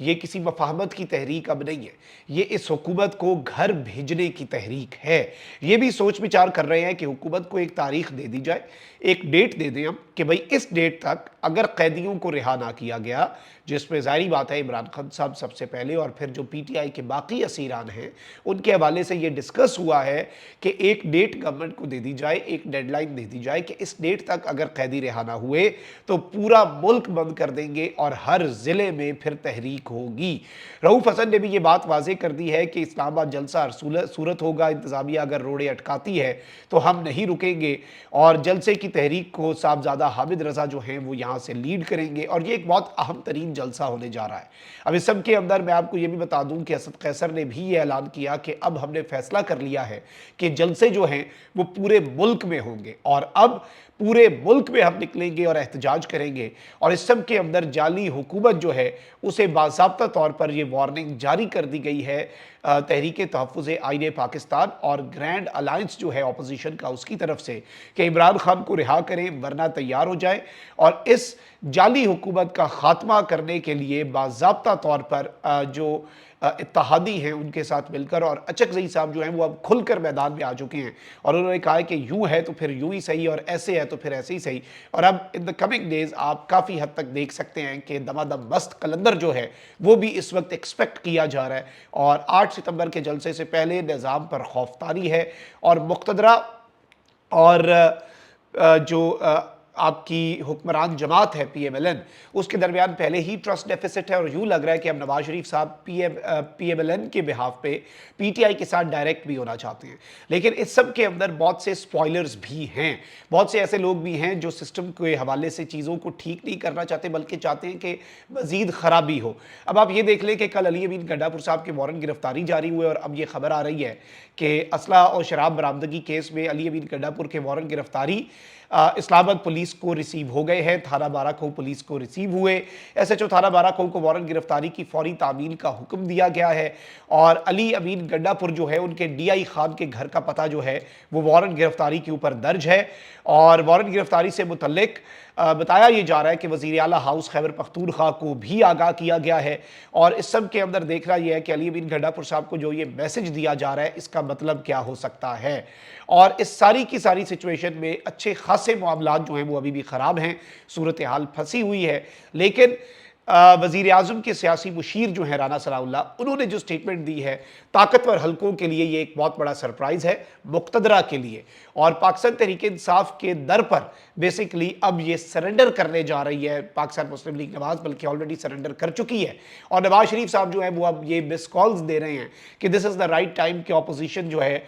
یہ کسی مفاہمت کی تحریک اب نہیں ہے، یہ اس حکومت کو گھر بھیجنے کی تحریک ہے۔ یہ بھی سوچ بچار کر رہے ہیں کہ حکومت کو ایک تاریخ دے دی جائے، ایک ڈیٹ دے دیں ہم کہ بھئی اس ڈیٹ تک اگر قیدیوں کو رہا نہ کیا گیا، جس میں ظاہری بات ہے عمران خان صاحب سب سے پہلے اور پھر جو پی ٹی آئی کے باقی اسیران ہیں ان کے حوالے سے یہ ڈسکس ہوا ہے کہ ایک ڈیٹ گورنمنٹ کو دے دی جائے، ایک ڈیڈ لائن دے دی جائے کہ اس ڈیٹ تک اگر قیدی رہا نہ ہوئے تو پورا ملک بند کر دیں گے اور ہر ضلع میں پھر تحریک ہوگی۔ رؤوف حسن نے بھی یہ بات واضح کر دی ہے کہ اسلام آباد جلسہ ہر صورت ہوگا، انتظامیہ اگر روڑے اٹکاتی ہے تو ہم نہیں رکیں گے، اور جلسے کی تحریک کو صاحبزادہ حامد رضا جو ہیں وہ یہاں سے لیڈ کریں گے، اور یہ ایک بہت اہم ترین جلسہ ہونے جا رہا ہے۔ اب اس سب کے اندر میں آپ کو یہ بھی بتا دوں کہ اسد قیصر نے بھی یہ اعلان کیا کہ اب ہم نے فیصلہ کر لیا ہے کہ جلسے جو ہیں وہ پورے ملک میں ہوں گے، اور اب پورے ملک میں ہم نکلیں گے اور احتجاج کریں گے، اور اس سب کے اندر جعلی حکومت جو ہے اسے باضابطہ طور پر یہ وارننگ جاری کر دی گئی ہے تحریک تحفظ آئین پاکستان اور گرینڈ الائنس جو ہے اپوزیشن کا اس کی طرف سے کہ عمران خان کو رہا کریں ورنہ تیار ہو جائے، اور اس جعلی حکومت کا خاتمہ کرنے کے لیے باضابطہ طور پر جو اتحادی ہیں ان کے ساتھ مل کر، اور اچکزئی صاحب جو ہیں وہ اب کھل کر میدان میں آ چکے ہیں اور انہوں نے کہا ہے کہ یوں ہے تو پھر یوں ہی صحیح، اور ایسے ہے تو پھر ایسے ہی صحیح۔ اور اب ان دا کمنگ ڈیز آپ کافی حد تک دیکھ سکتے ہیں کہ دمادم مست کلندر جو ہے وہ بھی اس وقت ایکسپیکٹ کیا جا رہا ہے، اور 8 ستمبر کے جلسے سے پہلے نظام پر خوفطاری ہے، اور مقتدرہ اور جو آپ کی حکمران جماعت ہے پی ایم ایل این، اس کے درمیان پہلے ہی ٹرسٹ ڈیفیسٹ ہے، اور یوں لگ رہا ہے کہ اب نواز شریف صاحب پی ایم ایل این کے بہاف پہ پی ٹی آئی کے ساتھ ڈائریکٹ بھی ہونا چاہتے ہیں، لیکن اس سب کے اندر بہت سے سپوائلرز بھی ہیں، بہت سے ایسے لوگ بھی ہیں جو سسٹم کے حوالے سے چیزوں کو ٹھیک نہیں کرنا چاہتے بلکہ چاہتے ہیں کہ مزید خرابی ہو۔ اب آپ یہ دیکھ لیں کہ کل علی امین گڈھا پور صاحب کے وارنٹ گرفتاری جاری ہوئے، اور اب یہ خبر آ رہی ہے کہ اسلحہ اور شراب برآمدگی کیس میں علی امین گڈھا پور کے وارنٹ گرفتاری اسلام آباد پولیس کو ریسیو ہو گئے ہیں، تھانہ بارہ کھو پولیس کو ریسیو ہوئے، ایس ایچ او تھانہ بارہ کھو کو وارنٹ گرفتاری کی فوری تعمیل کا حکم دیا گیا ہے، اور علی امین گڈھا پور جو ہے ان کے ڈی آئی خان کے گھر کا پتہ جو ہے وہ وارنٹ گرفتاری کے اوپر درج ہے، اور وارنٹ گرفتاری سے متعلق بتایا یہ جا رہا ہے کہ وزیر اعلیٰ ہاؤس خیبر پختونخوا کو بھی آگاہ کیا گیا ہے، اور اس سب کے اندر دیکھ رہا یہ ہے کہ علی امین گڈھا پور صاحب کو جو یہ میسج دیا جا رہا ہے اس کا مطلب کیا ہو سکتا ہے، اور اس ساری کی ساری سچویشن میں اچھے خاصے معاملات جو ہیں وہ ابھی بھی خراب ہیں، صورتحال پھنسی ہوئی ہے، لیکن وزیر اعظم کے سیاسی مشیر جو ہیں رانا ثناء اللہ، انہوں نے جو سٹیٹمنٹ دی ہے طاقتور حلقوں کے لیے یہ ایک بہت بڑا سرپرائز ہے، مقتدرہ کے لیے، اور پاکستان تحریک انصاف کے در پر بیسیکلی اب یہ سرنڈر کرنے جا رہی ہے پاکستان مسلم لیگ نواز، بلکہ آلریڈی سرنڈر کر چکی ہے، اور نواز شریف صاحب جو ہیں وہ اب یہ مس کالز دے رہے ہیں کہ دس از دا رائٹ ٹائم کہ اپوزیشن جو ہے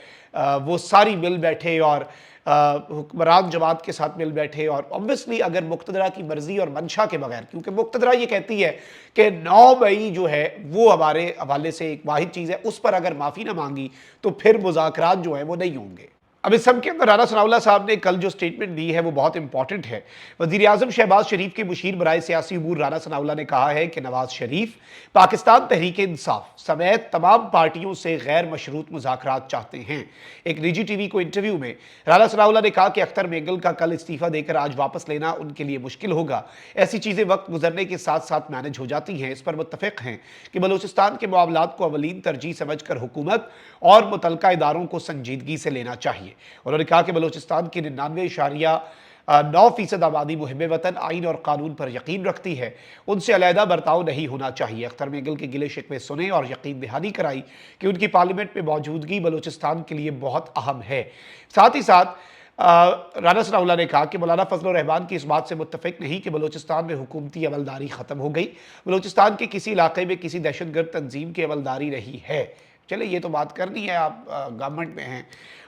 وہ ساری مل بیٹھے اور حکمران جماعت کے ساتھ مل بیٹھے، اور obviously اگر مقتدرہ کی مرضی اور منشا کے بغیر، کیونکہ مقتدرہ یہ کہتی ہے کہ 9 مئی جو ہے وہ ہمارے حوالے سے ایک واحد چیز ہے، اس پر اگر معافی نہ مانگی تو پھر مذاکرات جو ہیں وہ نہیں ہوں گے۔ اب اس سب کے اندر رانا ثناء اللہ صاحب نے کل جو سٹیٹمنٹ دی ہے وہ بہت امپورٹنٹ ہے۔ وزیر اعظم شہباز شریف کے مشیر برائے سیاسی امور رانا ثناء اللہ نے کہا ہے کہ نواز شریف پاکستان تحریک انصاف سمیت تمام پارٹیوں سے غیر مشروط مذاکرات چاہتے ہیں۔ ایک نجی ٹی وی کو انٹرویو میں رانا ثناء اللہ نے کہا کہ اختر مینگل کا کل استعفیٰ دے کر آج واپس لینا ان کے لیے مشکل ہوگا، ایسی چیزیں وقت گزرنے کے ساتھ ساتھ مینج ہو جاتی ہیں، اس پر متفق ہیں کہ بلوچستان کے معاملات کو اولین ترجیح سمجھ کر حکومت اور متعلقہ اداروں کو سنجیدگی سے لینا چاہیے۔ انہوں نے کہا کہ بلوچستان کی 99.9% آبادی محب وطن آئین اور قانون پر یقین رکھتی ہے، ان سے علیحدہ برتاؤ نہیں ہونا چاہیے۔ اختر مینگل کے گلے شکوے سنے اور یقین دہانی کرائی کہ ان کی پارلیمنٹ میں موجودگی بلوچستان کے لیے بہت اہم ہے۔ ساتھ ہی ساتھ رانا ثناء اللہ نے کہا کہ مولانا فضل الرحمان کی اس بات سے متفق نہیں کہ بلوچستان میں حکومتی عملداری ختم ہو گئی، بلوچستان کے کسی علاقے میں کسی دہشت گرد تنظیم کی عملداری رہی ہے۔ چلے یہ تو بات کرنی ہے، آپ گورنمنٹ میں ہیں۔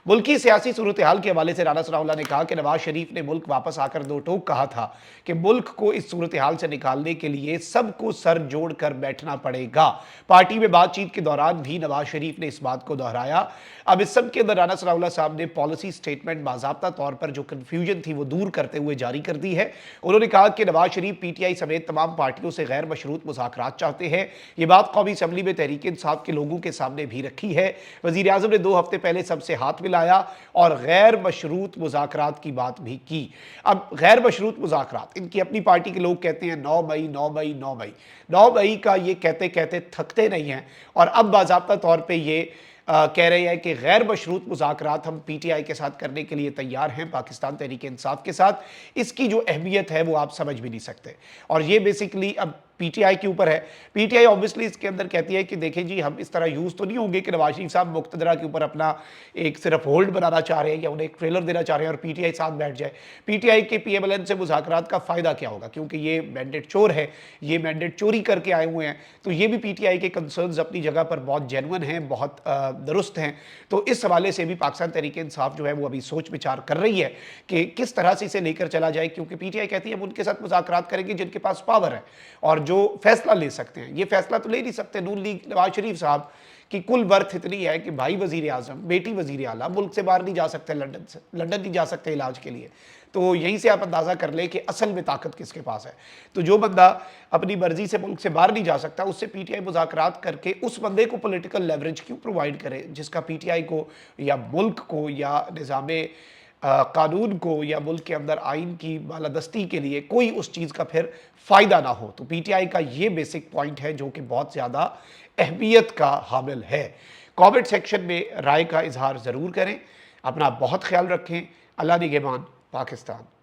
ملکی سیاسی صورتحال کے حوالے سے رانا ثناء اللہ نے کہا کہ نواز شریف نے ملک واپس آ کر 2 ٹوک کہا تھا کہ ملک کو اس صورتحال سے نکالنے کے لیے سب کو سر جوڑ کر بیٹھنا پڑے گا۔ پارٹی میں بات چیت کے دوران بھی نواز شریف نے اس بات کو دہرایا۔ اب اس سب کے اندر رانا ثناء اللہ صاحب نے پالیسی سٹیٹمنٹ باضابطہ طور پر جو کنفیوژن تھی وہ دور کرتے ہوئے جاری کر دی ہے۔ انہوں نے کہا کہ Nawaz Sharif P T I سمیت تمام پارٹیوں سے غیر مشروط مذاکرات چاہتے ہیں، یہ بات قومی اسمبلی میں تحریک انصاف کے لوگوں کے سامنے بھی رکھی ہے۔ وزیر اعظم نے 2 ہفتے پہلے سب سے ہاتھ ملا ملایا اور غیر مشروط مذاکرات کی بات بھی کی۔ اب غیر مشروط مذاکرات، ان کی اپنی پارٹی کے لوگ کہتے ہیں 9 مئی 9 مئی 9 مئی 9 مئی کا یہ کہتے کہتے تھکتے نہیں ہیں، اور اب باضابطہ طور پہ یہ کہہ رہے ہیں کہ غیر مشروط مذاکرات ہم پی ٹی آئی کے ساتھ کرنے کے لیے تیار ہیں، پاکستان تحریک انصاف کے ساتھ۔ اس کی جو اہمیت ہے وہ آپ سمجھ بھی نہیں سکتے، اور یہ بیسیکلی اب پی ٹی آئی کے اوپر ہے۔ پی ٹی آئی اوبیسلی اس کے اندر کہتی ہے کہ دیکھیں جی، ہم اس طرح یوز تو نہیں ہوں گے کہ نواز شریف صاحب مقتدرہ کے اوپر اپنا ایک صرف ہولڈ بنانا چاہ رہے ہیں یا انہیں ایک ٹریلر دینا چاہ رہے ہیں اور پی ٹی آئی ساتھ بیٹھ جائے۔ پی ٹی آئی کے پی ایم ایل این سے مذاکرات کا فائدہ کیا ہوگا، کیونکہ یہ مینڈیٹ چور ہے، یہ مینڈیٹ چوری کر کے آئے ہوئے ہیں، تو یہ بھی پی ٹی آئی کے کنسرنز اپنی جگہ پر بہت جینون ہیں، بہت درست ہیں۔ تو اس حوالے سے بھی پاکستان تحریک انصاف جو ہے وہ ابھی سوچ بچار کر رہی ہے کہ کس طرح سے اسے لے کر چلا جائے، کیونکہ پی ٹی آئی کہتی ہے ہم ان کے ساتھ مذاکرات کریں گے جن کے پاس پاور ہے اور جو فیصلہ لے سکتے ہیں۔ یہ فیصلہ تو لے نہیں سکتے نون لیگ نواز شریف صاحب کی کل ورتھ اتنی ہے کہ بھائی وزیر اعظم، بیٹی وزیر اعلیٰ ملک سے باہر نہیں جا سکتے، لنڈن نہیں جا سکتے علاج کے لیے۔ تو یہیں سے آپ اندازہ کر لیں کہ اصل میں طاقت کس کے پاس ہے۔ تو جو بندہ اپنی مرضی سے ملک سے باہر نہیں جا سکتا، اس سے پی ٹی آئی مذاکرات کر کے اس بندے کو پولیٹیکل لیوریج کیوں پرووائڈ کرے جس کا پی ٹی آئی کو یا ملک کو یا نظام قانون کو یا ملک کے اندر آئین کی بالادستی کے لیے کوئی اس چیز کا پھر فائدہ نہ ہو۔ تو پی ٹی آئی کا یہ بیسک پوائنٹ ہے جو کہ بہت زیادہ اہمیت کا حامل ہے۔ کامنٹ سیکشن میں رائے کا اظہار ضرور کریں، اپنا بہت خیال رکھیں۔ اللہ نگہبان، پاکستان۔